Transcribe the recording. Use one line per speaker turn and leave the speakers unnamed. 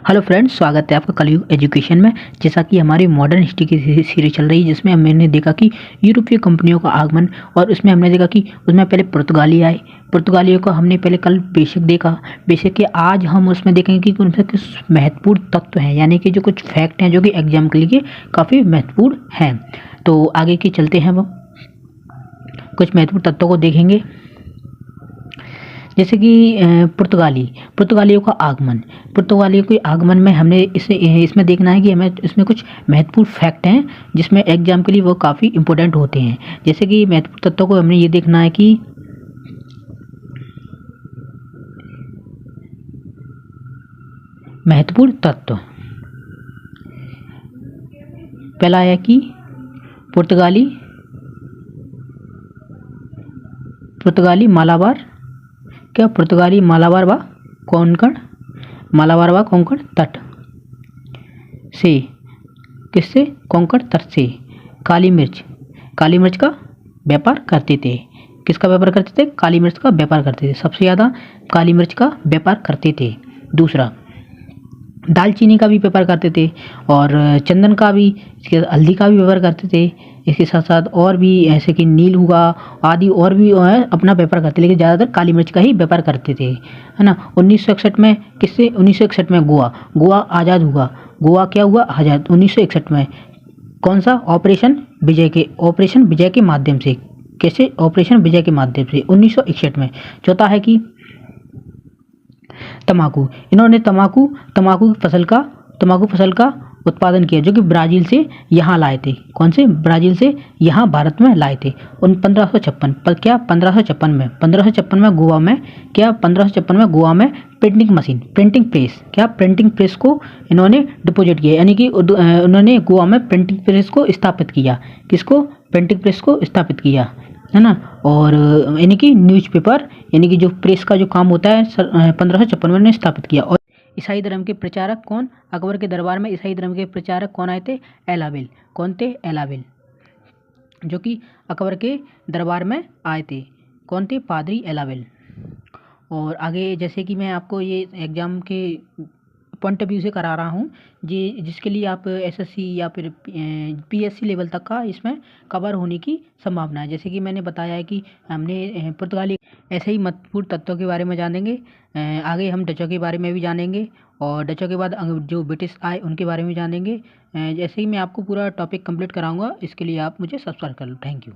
Hello friends, स्वागत है आपका कलयुग एजुकेशन में। जैसा कि हमारी मॉडर्न हिस्ट्री की सीरीज चल रही है, जिसमें हमने देखा कि यूरोपीय कंपनियों का आगमन, और उसमें हमने देखा कि उसमें पहले पुर्तगाली आए। पुर्तगालियों को हमने पहले कल बेसिक देखा। बेसिक के आज हम उसमें देखेंगे कि उनमें कुछ महत्वपूर्ण तत्व हैं, यानी कि जो कुछ फैक्ट हैं जो कि एग्जाम के लिए काफ़ी महत्वपूर्ण हैं। तो आगे की चलते हैं, वो कुछ महत्वपूर्ण तत्वों को देखेंगे। जैसे कि पुर्तगालियों का आगमन। पुर्तगालियों के आगमन में हमने इसमें देखना है कि हमें इसमें कुछ महत्वपूर्ण फैक्ट हैं जिसमें एग्जाम के लिए वो काफ़ी इंपॉर्टेंट होते हैं। जैसे कि महत्वपूर्ण तत्वों को हमने ये देखना है कि महत्वपूर्ण तत्व पहला है कि पुर्तगाली मालाबार व कोंकण तट से, किससे? कोंकण तट से काली मिर्च का व्यापार करते थे। किसका व्यापार करते थे? काली मिर्च का व्यापार करते थे। सबसे ज़्यादा काली मिर्च का व्यापार करते थे। दूसरा, दालचीनी का भी व्यापार करते थे, और चंदन का भी, हल्दी का भी व्यापार करते थे। इसके साथ साथ और भी ऐसे कि नील हुआ आदि और भी अपना व्यापार करते, लेकिन ज़्यादातर काली मिर्च का ही व्यापार करते थे, है ना। 1961 में किससे? 1961 में गोवा आज़ाद हुआ। गोवा क्या हुआ? आज़ाद 1961 में। कौन सा? ऑपरेशन विजय के माध्यम से। कैसे? ऑपरेशन विजय के माध्यम से 1961 में। चौथा है कि तम्बाकू। इन्होंने तम्बाकू फसल का उत्पादन किया, जो कि ब्राज़ील से यहाँ लाए थे। कौन से? ब्राज़ील से यहाँ भारत में लाए थे। उन 1556 पर क्या? 1556 में गोवा में प्रिंटिंग प्रेस को इन्होंने डिपोजिट किया, यानी कि उन्होंने गोवा में प्रिंटिंग प्रेस को स्थापित किया। किसको? प्रिंटिंग प्रेस को स्थापित किया, है ना। और यानी कि न्यूज़पेपर, यानी कि जो प्रेस का जो काम होता है 1556 में स्थापित किया। और ईसाई धर्म के प्रचारक कौन? अकबर के दरबार में ईसाई धर्म के प्रचारक कौन आए थे? एलाविल। कौन थे? एलाविल, जो कि अकबर के दरबार में आए थे। कौन थे? पादरी एलाविल। और आगे जैसे कि मैं आपको ये एग्ज़ाम के पॉइंट ऑफ व्यू से करा रहा हूँ, जिसके लिए आप एसएससी या फिर पीएससी लेवल तक का इसमें कवर होने की संभावना है। जैसे कि मैंने बताया है कि हमने पुर्तगाली ऐसे ही महत्वपूर्ण तत्वों के बारे में जानेंगे। आगे हम डचों के बारे में भी जानेंगे, और डचों के बाद जो ब्रिटिश आए उनके बारे में जानेंगे। जैसे ही मैं आपको पूरा टॉपिक कंप्लीट कराऊंगा, इसके लिए आप मुझे सब्सक्राइब कर लो। Thank you.